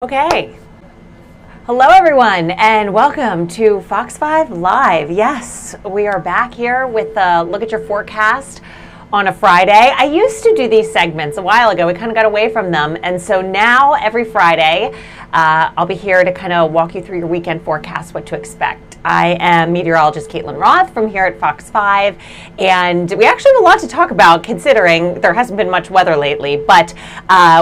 Okay. Hello everyone and welcome to Fox 5 Live. Yes, we are back here with a look at your forecast on a Friday. I used to do these segments a while ago. We kind of got away from them, and so now every Friday I'll be here to kind of walk you through your weekend forecast, what to expect. I am meteorologist Caitlin Roth from here at Fox 5, and we actually have a lot to talk about considering there hasn't been much weather lately, but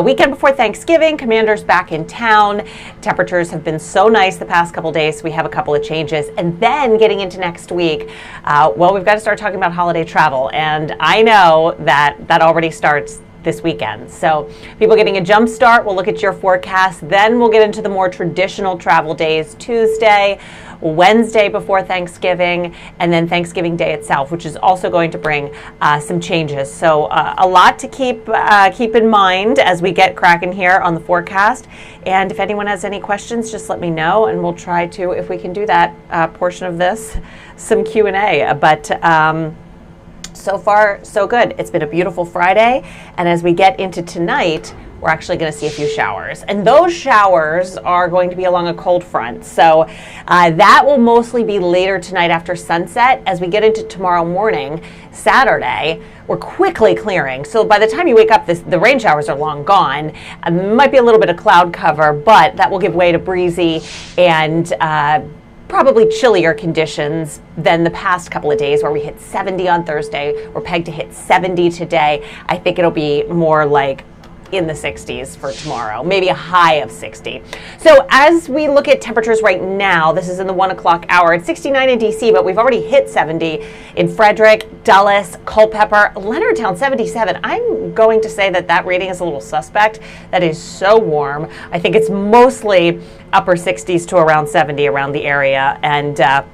weekend before Thanksgiving, Commander's back in town. Temperatures have been so nice the past couple days, so we have a couple of changes. And then getting into next week, well, we've got to start talking about holiday travel, and I know that already starts this weekend. So people getting a jump start, we'll look at your forecast, then we'll get into the more traditional travel days, Tuesday, Wednesday before Thanksgiving, and then Thanksgiving Day itself, which is also going to bring some changes. So a lot to keep in mind as we get cracking here on the forecast. And if anyone has any questions, just let me know, and we'll try to, if we can do that portion of this, some Q&A. But so far, so good. It's been a beautiful Friday, and as we get into tonight, we're actually going to see a few showers. And those showers are going to be along a cold front. So that will mostly be later tonight after sunset. As we get into tomorrow morning, Saturday, we're quickly clearing. So by the time you wake up, the rain showers are long gone. Might be a little bit of cloud cover, but that will give way to breezy and probably chillier conditions than the past couple of days where we hit 70 on Thursday. We're pegged to hit 70 today. I think it'll be more like in the 60s for tomorrow, maybe a high of 60. So as we look at temperatures right now, this is in the 1 o'clock hour. It's 69 in DC, but we've already hit 70 in Frederick, Dulles, Culpeper, Leonardtown 77. I'm going to say that rating is a little suspect. That is so warm. I think it's mostly upper 60s to around 70 around the area, and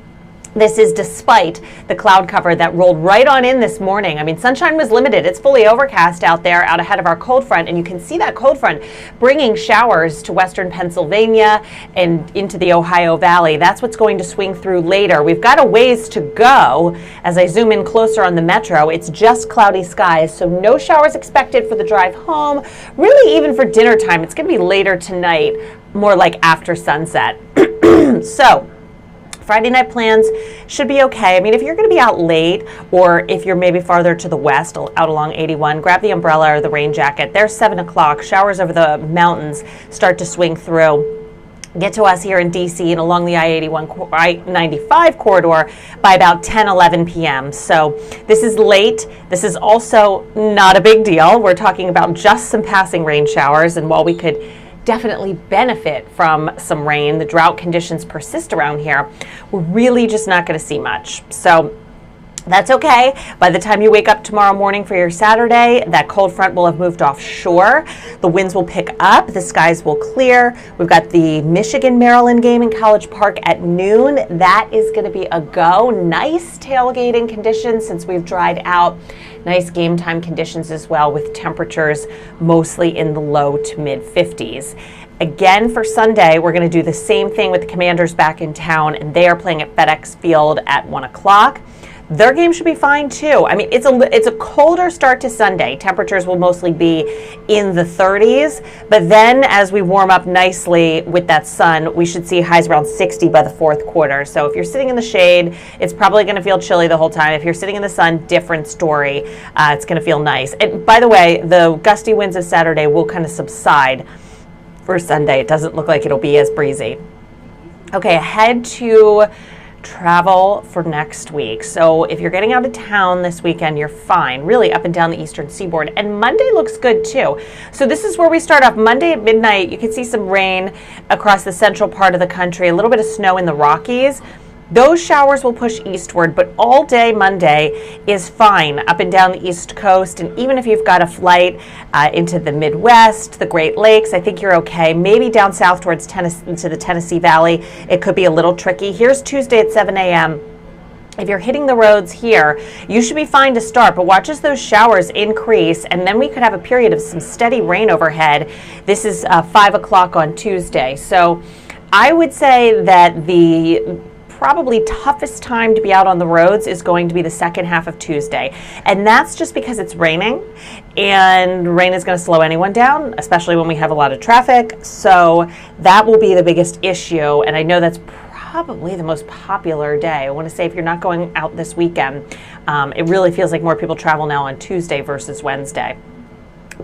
this is despite the cloud cover that rolled right on in this morning. I mean, sunshine was limited. It's fully overcast out there, out ahead of our cold front, and you can see that cold front bringing showers to western Pennsylvania and into the Ohio Valley. That's what's going to swing through later. We've got a ways to go. As I zoom in closer on the metro, it's just cloudy skies, so no showers expected for the drive home. Really, even for dinner time, it's going to be later tonight, more like after sunset. So Friday night plans should be okay. I mean, if you're going to be out late, or if you're maybe farther to the west, out along 81, grab the umbrella or the rain jacket. There's 7 o'clock. Showers over the mountains start to swing through. Get to us here in DC and along the I-95 corridor by about 10, 11 p.m. So this is late. This is also not a big deal. We're talking about just some passing rain showers, and while we could definitely benefit from some rain, the drought conditions persist around here, we're really just not going to see much. So that's okay. By the time you wake up tomorrow morning for your Saturday, that cold front will have moved offshore. The winds will pick up. The skies will clear. We've got the Michigan-Maryland game in College Park at noon. That is going to be a go. Nice tailgating conditions since we've dried out. Nice game time conditions as well, with temperatures mostly in the low to mid 50s. Again, for Sunday, we're going to do the same thing with the Commanders back in town, and they are playing at FedEx Field at 1 o'clock. Their game should be fine too. I mean, it's a colder start to Sunday. Temperatures will mostly be in the 30s, but then as we warm up nicely with that sun, we should see highs around 60 by the fourth quarter. So if you're sitting in the shade, it's probably going to feel chilly the whole time. If you're sitting in the sun, different story. It's going to feel nice. And by the way, the gusty winds of Saturday will kind of subside for Sunday. It doesn't look like it'll be as breezy. Okay, ahead to travel for next week. So if you're getting out of town this weekend, you're fine, really up and down the eastern seaboard. And Monday looks good too. So this is where we start off. Monday at midnight, you can see some rain across the central part of the country, a little bit of snow in the Rockies. Those showers will push eastward, but all day Monday is fine up and down the East Coast. And even if you've got a flight into the Midwest, the Great Lakes, I think you're okay. Maybe down south towards Tennessee, into the Tennessee Valley, it could be a little tricky. Here's Tuesday at 7 a.m. If you're hitting the roads here, you should be fine to start, but watch as those showers increase, and then we could have a period of some steady rain overhead. This is 5 o'clock on Tuesday. So I would say that the probably toughest time to be out on the roads is going to be the second half of Tuesday. And that's just because it's raining, and rain is going to slow anyone down, especially when we have a lot of traffic. So that will be the biggest issue. And I know that's probably the most popular day. I want to say if you're not going out this weekend, it really feels like more people travel now on Tuesday versus Wednesday.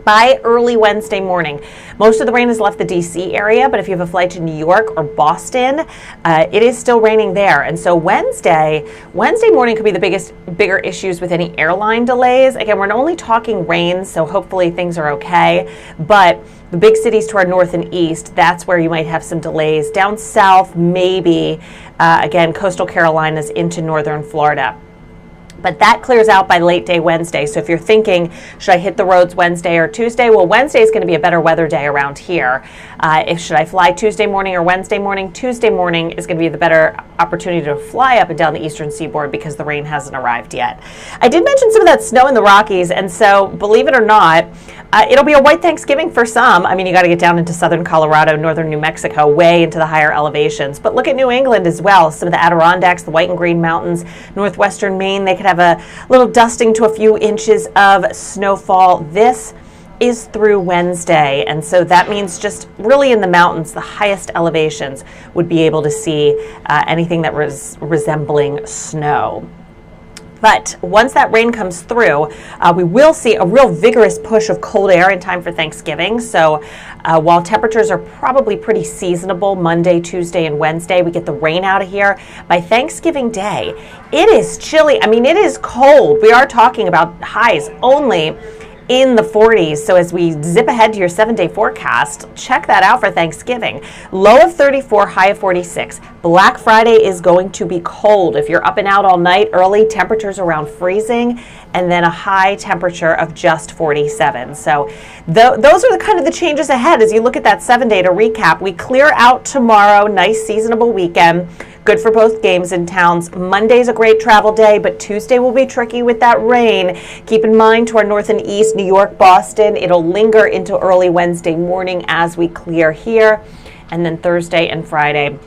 By early Wednesday morning, most of the rain has left the DC area, but if you have a flight to New York or Boston, it is still raining there. And so Wednesday morning could be the bigger issues with any airline delays. Again, we're only talking rain, so hopefully things are okay. But the big cities to our north and east, that's where you might have some delays. Down south, maybe, again, coastal Carolinas into northern Florida. But that clears out by late day Wednesday. So if you're thinking, should I hit the roads Wednesday or Tuesday? Well, Wednesday is going to be a better weather day around here. Should I fly Tuesday morning or Wednesday morning? Tuesday morning is going to be the better opportunity to fly up and down the eastern seaboard because the rain hasn't arrived yet. I did mention some of that snow in the Rockies, and so believe it or not, it'll be a white Thanksgiving for some. I mean, you got to get down into southern Colorado, northern New Mexico, way into the higher elevations. But look at New England as well. Some of the Adirondacks, the White and Green Mountains, northwestern Maine, they could have a little dusting to a few inches of snowfall. This is through Wednesday, and so that means just really in the mountains, the highest elevations would be able to see anything that was resembling snow. But once that rain comes through, we will see a real vigorous push of cold air in time for Thanksgiving. So while temperatures are probably pretty seasonable Monday, Tuesday, and Wednesday, we get the rain out of here. By Thanksgiving Day, it is chilly. I mean, it is cold. We are talking about highs only in the 40s. So as we zip ahead to your 7-day forecast, check that out for Thanksgiving. Low of 34, high of 46. Black Friday is going to be cold. If you're up and out all night early, temperatures around freezing, and then a high temperature of just 47. So those are the changes ahead as you look at that 7-day. To recap, we clear out tomorrow, nice seasonable weekend. Good for both games and towns. Monday's a great travel day, but Tuesday will be tricky with that rain. Keep in mind to our north and east, New York, Boston, it'll linger into early Wednesday morning as we clear here. And then Thursday and Friday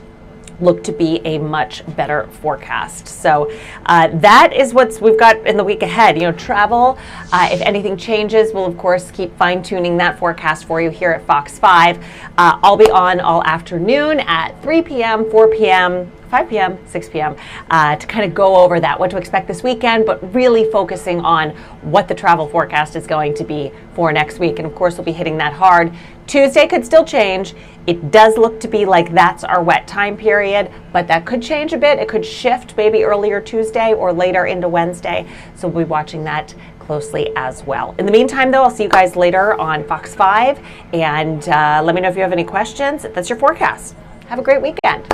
look to be a much better forecast. So that is what we've got in the week ahead. You know, travel, if anything changes, we'll of course keep fine tuning that forecast for you here at Fox 5. I'll be on all afternoon at 3 p.m., 4 p.m., 5 p.m., 6 p.m. To kind of go over that, what to expect this weekend, but really focusing on what the travel forecast is going to be for next week. And of course, we'll be hitting that hard. Tuesday could still change. It does look to be like that's our wet time period, but that could change a bit. It could shift maybe earlier Tuesday or later into Wednesday. So we'll be watching that closely as well. In the meantime, though, I'll see you guys later on Fox 5, and let me know if you have any questions. That's your forecast. Have a great weekend.